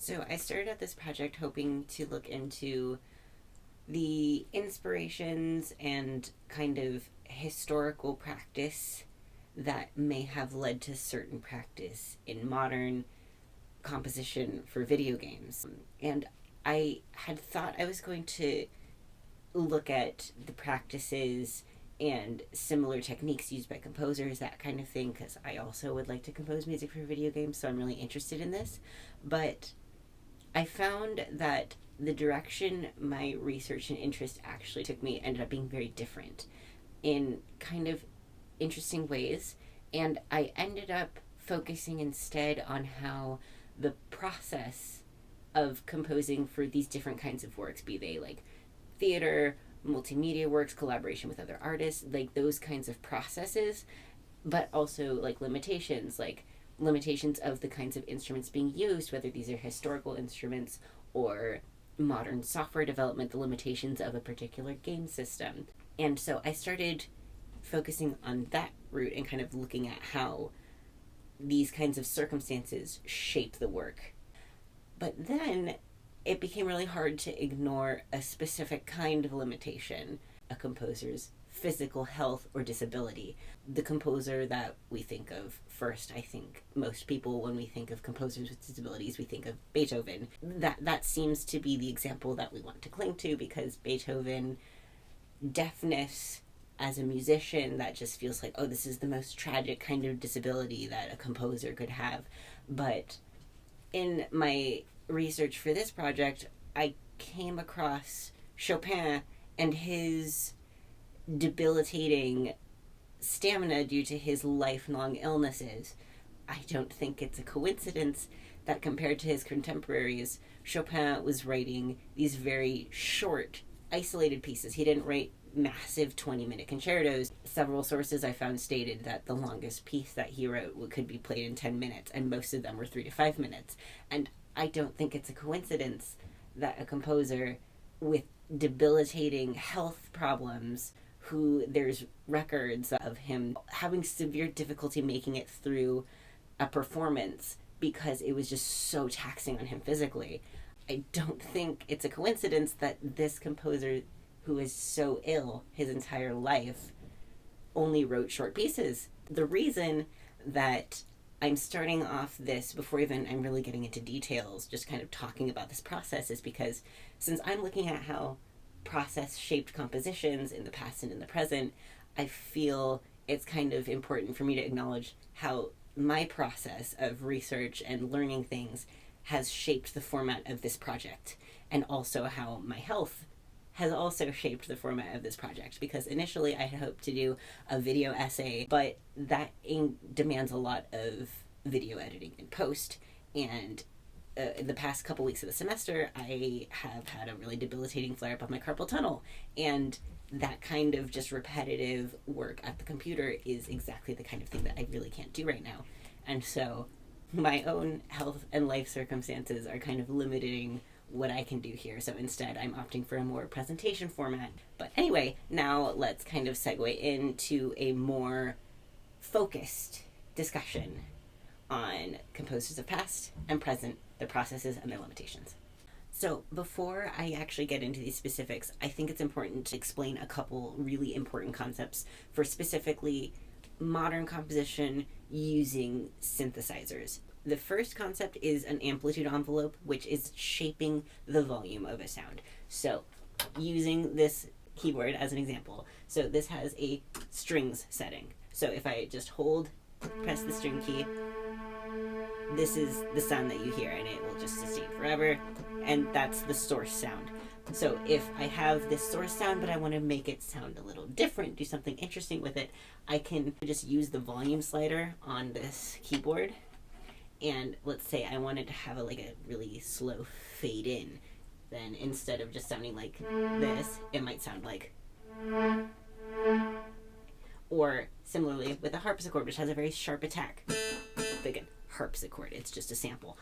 So I started out this project hoping to look into the inspirations and kind of historical practice that may have led to certain practice in modern composition for video games. And I had thought I was going to look at the practices and similar techniques used by composers, that kind of thing, because I also would like to compose music for video games, so I'm really interested in this. But I found that the direction my research and interest actually took me ended up being very different in kind of interesting ways, and I ended up focusing instead on how the process of composing for these different kinds of works, be they like theater, multimedia works, collaboration with other artists, like those kinds of processes, but also like limitations of the kinds of instruments being used, whether these are historical instruments or modern software development, the limitations of a particular game system. And so I started focusing on that route and kind of looking at how these kinds of circumstances shape the work. But then it became really hard to ignore a specific kind of limitation, a composer's physical health or disability. The composer that we think of first, I think most people, when we think of composers with disabilities, we think of Beethoven. That seems to be the example that we want to cling to, because Beethoven, deafness as a musician, that just feels like, oh, this is the most tragic kind of disability that a composer could have. But in my research for this project, I came across Chopin and his debilitating stamina due to his lifelong illnesses. I don't think it's a coincidence that compared to his contemporaries, Chopin was writing these very short, isolated pieces. He didn't write massive 20-minute concertos. Several sources I found stated that the longest piece that he wrote could be played in 10 minutes, and most of them were 3 to 5 minutes. And I don't think it's a coincidence that a composer with debilitating health problems, who there's records of him having severe difficulty making it through a performance because it was just so taxing on him physically. I don't think it's a coincidence that this composer, who is so ill his entire life, only wrote short pieces. The reason that I'm starting off this, before even I'm really getting into details, just kind of talking about this process, is because since I'm looking at how process shaped compositions in the past and in the present, I feel it's kind of important for me to acknowledge how my process of research and learning things has shaped the format of this project, and also how my health has also shaped the format of this project, because initially I had hoped to do a video essay, but that demands a lot of video editing and post, and in the past couple weeks of the semester, I have had a really debilitating flare-up of my carpal tunnel, and that kind of just repetitive work at the computer is exactly the kind of thing that I really can't do right now. And so my own health and life circumstances are kind of limiting what I can do here. So instead, I'm opting for a more presentation format. But anyway, now let's kind of segue into a more focused discussion on composers of past and present, their processes and their limitations. So before I actually get into these specifics, I think it's important to explain a couple really important concepts for specifically modern composition using synthesizers. The first concept is an amplitude envelope, which is shaping the volume of a sound. So using this keyboard as an example, so this has a strings setting. So if I just press the string key, this is the sound that you hear, and it will just sustain forever, and that's the source sound. So if I have this source sound, but I want to make it sound a little different, do something interesting with it, I can just use the volume slider on this keyboard. And let's say I wanted to have a really slow fade in. Then instead of just sounding like this, it might sound like. Or similarly with a harpsichord, which has a very sharp attack. Again, harpsichord, it's just a sample.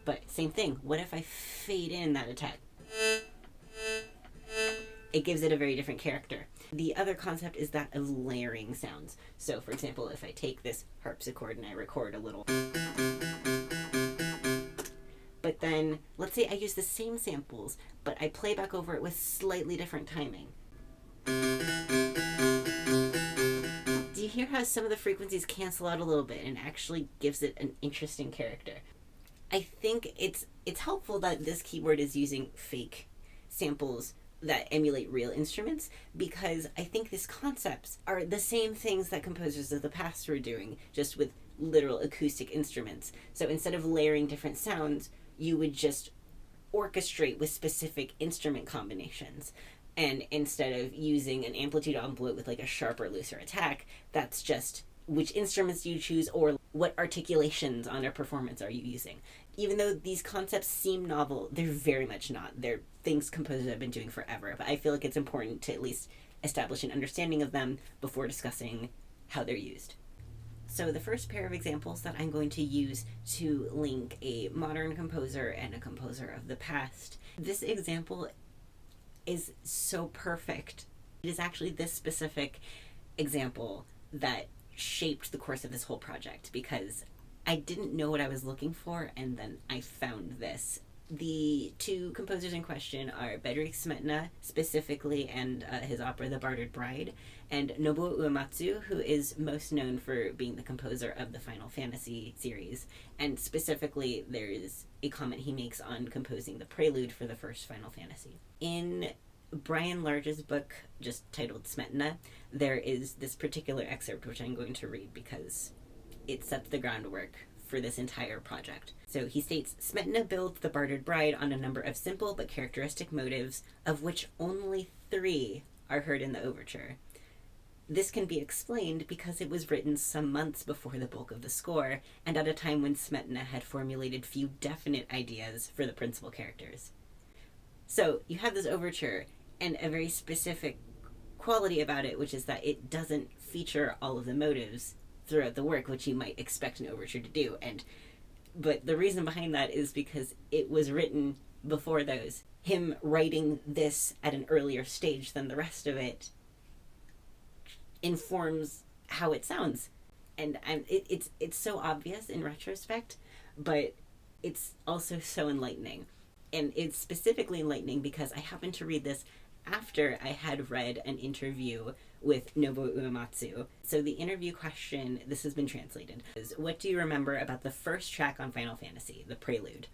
But same thing, what if I fade in that attack? It gives it a very different character. The other concept is that of layering sounds. So for example, if I take this harpsichord and I record a little, then let's say I use the same samples, but I play back over it with slightly different timing. Do you hear how some of the frequencies cancel out a little bit and actually gives it an interesting character? I think it's helpful that this keyboard is using fake samples that emulate real instruments, because I think these concepts are the same things that composers of the past were doing, just with literal acoustic instruments. So instead of layering different sounds, you would just orchestrate with specific instrument combinations. And instead of using an amplitude envelope with like a sharper, looser attack, that's just which instruments do you choose or what articulations on a performance are you using. Even though these concepts seem novel, they're very much not. They're things composers have been doing forever, but I feel like it's important to at least establish an understanding of them before discussing how they're used. So the first pair of examples that I'm going to use to link a modern composer and a composer of the past. This example is so perfect. It is actually this specific example that shaped the course of this whole project, because I didn't know what I was looking for, and then I found this. The two composers in question are Bedrich Smetana, specifically, and his opera The Bartered Bride, and Nobuo Uematsu, who is most known for being the composer of the Final Fantasy series, and specifically there is a comment he makes on composing the prelude for the first Final Fantasy. In Brian Large's book, just titled Smetana, there is this particular excerpt which I'm going to read because it sets the groundwork for this entire project. So he states, Smetana builds The Bartered Bride on a number of simple but characteristic motives, of which only 3 are heard in the overture. This can be explained because it was written some months before the bulk of the score, and at a time when Smetana had formulated few definite ideas for the principal characters. So you have this overture, and a very specific quality about it, which is that it doesn't feature all of the motives throughout the work, which you might expect an overture to do. But the reason behind that is because it was written before those. Him writing this at an earlier stage than the rest of it informs how it sounds. And it's so obvious in retrospect, but it's also so enlightening. And it's specifically enlightening because I happened to read this after I had read an interview with Nobuo Uematsu. So the interview question, this has been translated, is, what do you remember about the first track on Final Fantasy, the Prelude?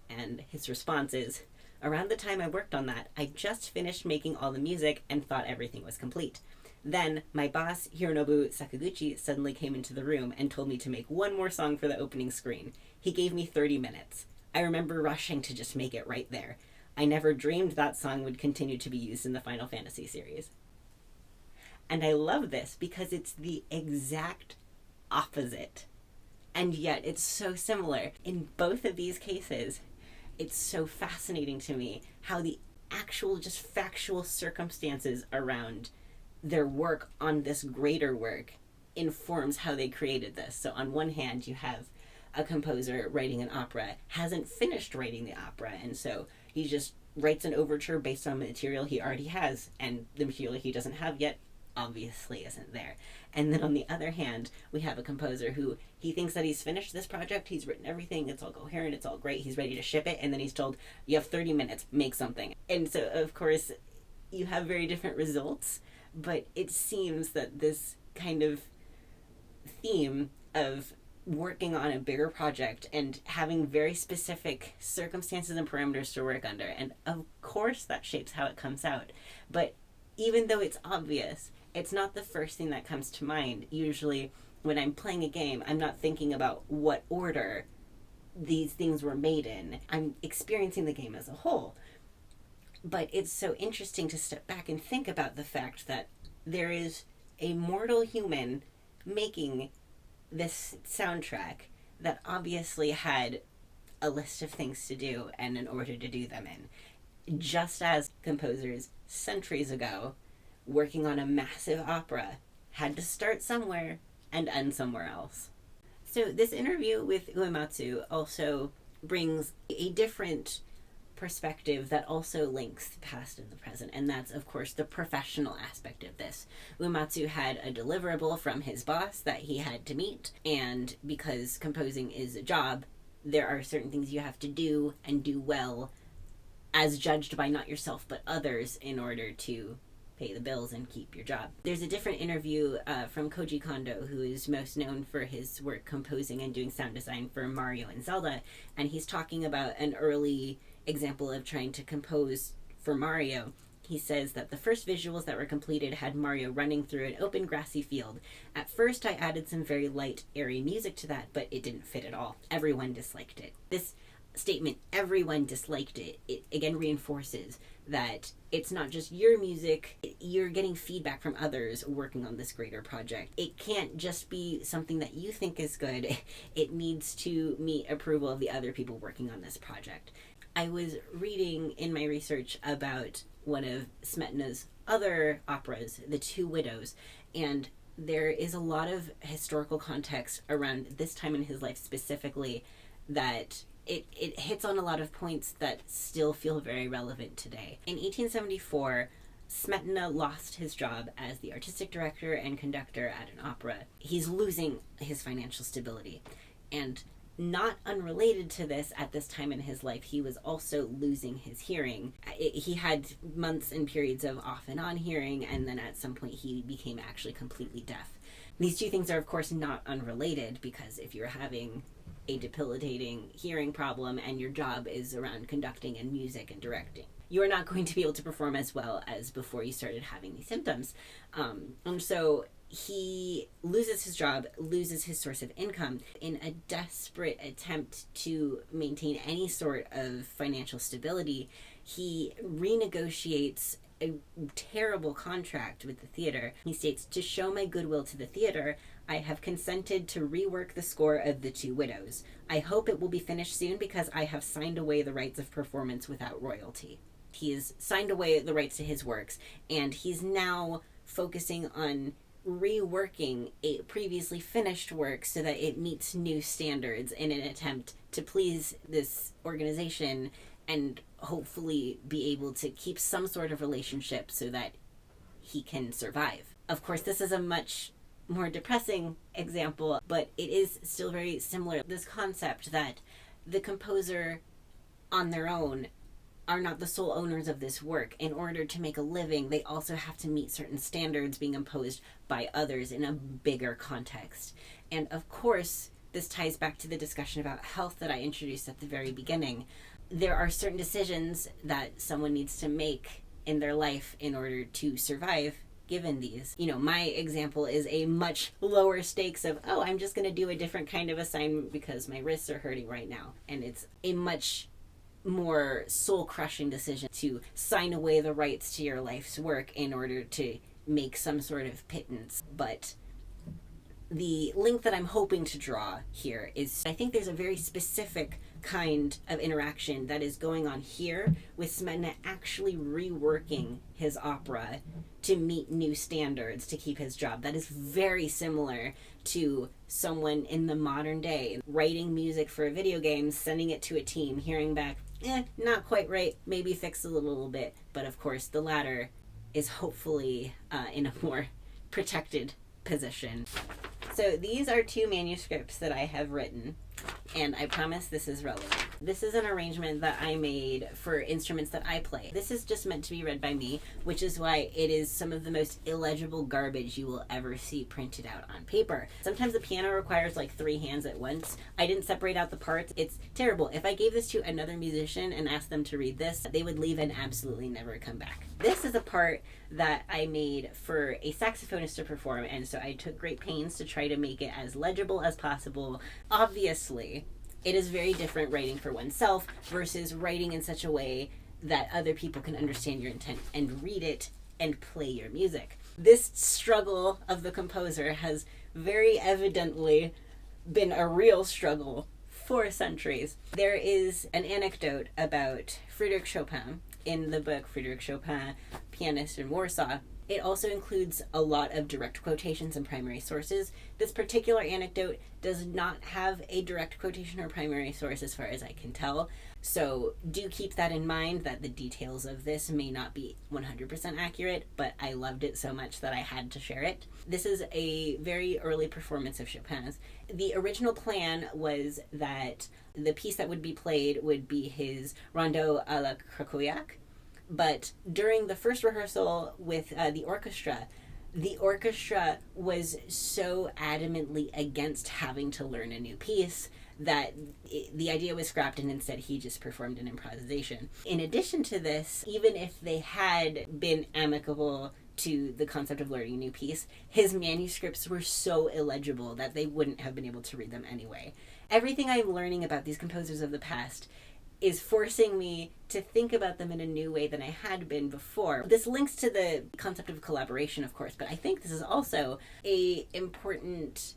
And his response is, around the time I worked on that, I just finished making all the music and thought everything was complete. Then my boss, Hironobu Sakaguchi, suddenly came into the room and told me to make one more song for the opening screen. He gave me 30 minutes. I remember rushing to just make it right there. I never dreamed that song would continue to be used in the Final Fantasy series. And I love this because it's the exact opposite. And yet it's so similar. In both of these cases, it's so fascinating to me how the actual, just factual circumstances around their work on this greater work informs how they created this. So on one hand, you have a composer writing an opera, hasn't finished writing the opera, and so he just writes an overture based on material he already has, and the material he doesn't have yet obviously isn't there. And then on the other hand, we have a composer who he thinks that he's finished this project, he's written everything, it's all coherent, it's all great, he's ready to ship it, and then he's told, you have 30 minutes, make something. And so, of course, you have very different results, but it seems that this kind of theme of working on a bigger project and having very specific circumstances and parameters to work under, and of course that shapes how it comes out. But even though it's obvious, it's not the first thing that comes to mind. Usually when I'm playing a game, I'm not thinking about what order these things were made in. I'm experiencing the game as a whole. But it's so interesting to step back and think about the fact that there is a mortal human making this soundtrack that obviously had a list of things to do and an order to do them in. Just as composers centuries ago, working on a massive opera, had to start somewhere and end somewhere else. So this interview with Uematsu also brings a different perspective that also links the past and the present, and that's of course the professional aspect of this. Uematsu had a deliverable from his boss that he had to meet, and because composing is a job, there are certain things you have to do and do well, as judged by not yourself but others, in order to pay the bills and keep your job. There's a different interview from Koji Kondo, who is most known for his work composing and doing sound design for Mario and Zelda, and he's talking about an early example of trying to compose for Mario. He says that the first visuals that were completed had Mario running through an open grassy field. At first I added some very light, airy music to that, but it didn't fit at all. Everyone disliked it. This statement, everyone disliked it, it again reinforces that it's not just your music, you're getting feedback from others working on this greater project. It can't just be something that you think is good, it needs to meet approval of the other people working on this project. I was reading in my research about one of Smetana's other operas, The Two Widows, and there is a lot of historical context around this time in his life specifically that it hits on a lot of points that still feel very relevant today. In 1874, Smetana lost his job as the artistic director and conductor at an opera. He's losing his financial stability. And not unrelated to this, at this time in his life, he was also losing his hearing. He had months and periods of off and on hearing, and then at some point he became actually completely deaf. These two things are, of course, not unrelated, because if you're having a debilitating hearing problem and your job is around conducting and music and directing, you are not going to be able to perform as well as before you started having these symptoms. And so he loses his job, loses his source of income. In a desperate attempt to maintain any sort of financial stability, he renegotiates a terrible contract with the theater. He states, "To show my goodwill to the theater, I have consented to rework the score of The Two Widows. I hope it will be finished soon because I have signed away the rights of performance without royalty." He has signed away the rights to his works, and he's now focusing on reworking a previously finished work so that it meets new standards in an attempt to please this organization and hopefully be able to keep some sort of relationship so that he can survive. Of course, this is a much more depressing example, but it is still very similar. This concept that the composer on their own are not the sole owners of this work. In order to make a living, they also have to meet certain standards being imposed by others in a bigger context. And of course, this ties back to the discussion about health that I introduced at the very beginning. There are certain decisions that someone needs to make in their life in order to survive given these. You know, my example is a much lower stakes of, oh, I'm just going to do a different kind of assignment because my wrists are hurting right now. And it's a much more soul-crushing decision to sign away the rights to your life's work in order to make some sort of pittance. But the link that I'm hoping to draw here is, I think there's a very specific kind of interaction that is going on here with Smetana actually reworking his opera to meet new standards to keep his job. That is very similar to someone in the modern day writing music for a video game, sending it to a team, hearing back, not quite right, maybe fix a little bit. But of course, the latter is hopefully in a more protected position. So these are two manuscripts that I have written, and I promise this is relevant. This is an arrangement that I made for instruments that I play. This is just meant to be read by me, which is why it is some of the most illegible garbage you will ever see printed out on paper. Sometimes the piano requires like 3 hands at once. I didn't separate out the parts. It's terrible. If I gave this to another musician and asked them to read this, they would leave and absolutely never come back. This is a part that I made for a saxophonist to perform, and so I took great pains to try to make it as legible as possible. Obviously, it is very different writing for oneself versus writing in such a way that other people can understand your intent and read it and play your music. This struggle of the composer has very evidently been a real struggle for centuries. There is an anecdote about Fryderyk Chopin in the book Fryderyk Chopin, Pianist in Warsaw. It also includes a lot of direct quotations and primary sources. This particular anecdote does not have a direct quotation or primary source as far as I can tell. So do keep that in mind, that the details of this may not be 100% accurate, but I loved it so much that I had to share it. This is a very early performance of Chopin's. The original plan was that the piece that would be played would be his Rondo à la Krakowiak, but during the first rehearsal with the orchestra was so adamantly against having to learn a new piece that the idea was scrapped, and instead he just performed an improvisation. In addition to this, even if they had been amicable to the concept of learning a new piece, his manuscripts were so illegible that they wouldn't have been able to read them anyway. Everything I'm learning about these composers of the past is forcing me to think about them in a new way than I had been before. This links to the concept of collaboration, of course, but I think this is also an important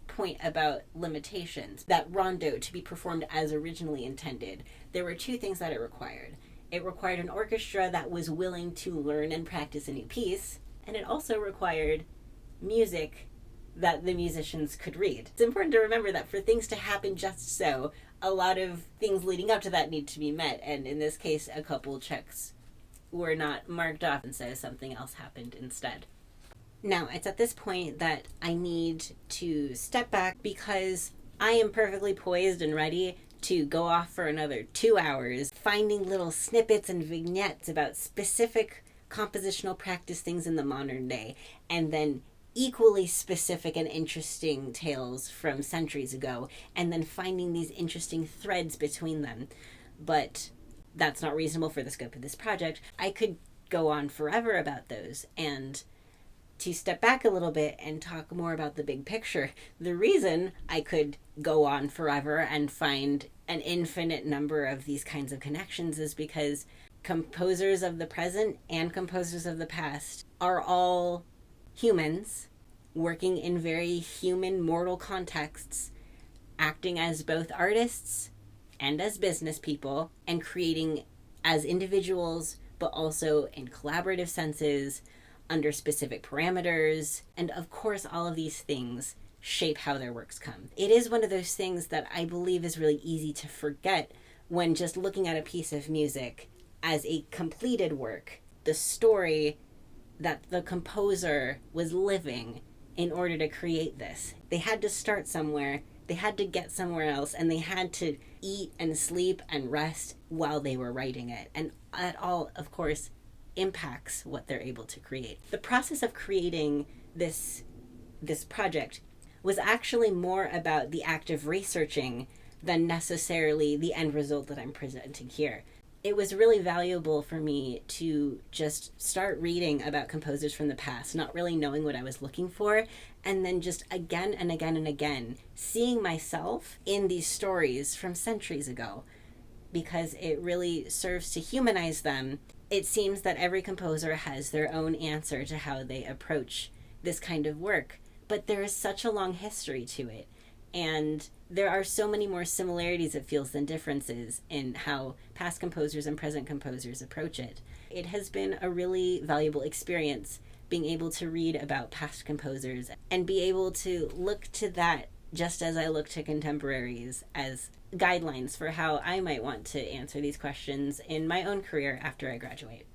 point about limitations. That rondo, to be performed as originally intended, there were two things that it required. It required an orchestra that was willing to learn and practice a new piece, and it also required music that the musicians could read. It's important to remember that for things to happen just so, a lot of things leading up to that need to be met, and in this case, a couple checks were not marked off, and so something else happened instead. Now, it's at this point that I need to step back, because I am perfectly poised and ready to go off for another 2 hours, finding little snippets and vignettes about specific compositional practice things in the modern day, and then equally specific and interesting tales from centuries ago, and then finding these interesting threads between them. But that's not reasonable for the scope of this project. I could go on forever about those, and to step back a little bit and talk more about the big picture, the reason I could go on forever and find an infinite number of these kinds of connections is because composers of the present and composers of the past are all humans working in very human, mortal contexts, acting as both artists and as business people, and creating as individuals, but also in collaborative senses, under specific parameters, and of course all of these things shape how their works come. It is one of those things that I believe is really easy to forget when just looking at a piece of music as a completed work, the story that the composer was living in order to create this. They had to start somewhere, they had to get somewhere else, and they had to eat and sleep and rest while they were writing it. And that all, of course, impacts what they're able to create. The process of creating this project was actually more about the act of researching than necessarily the end result that I'm presenting here. It was really valuable for me to just start reading about composers from the past, not really knowing what I was looking for, and then just again and again and again seeing myself in these stories from centuries ago, because it really serves to humanize them. It seems that every composer has their own answer to how they approach this kind of work, but there is such a long history to it, and there are so many more similarities, it feels, than differences in how past composers and present composers approach it. It has been a really valuable experience being able to read about past composers and be able to look to that, just as I look to contemporaries, as guidelines for how I might want to answer these questions in my own career after I graduate.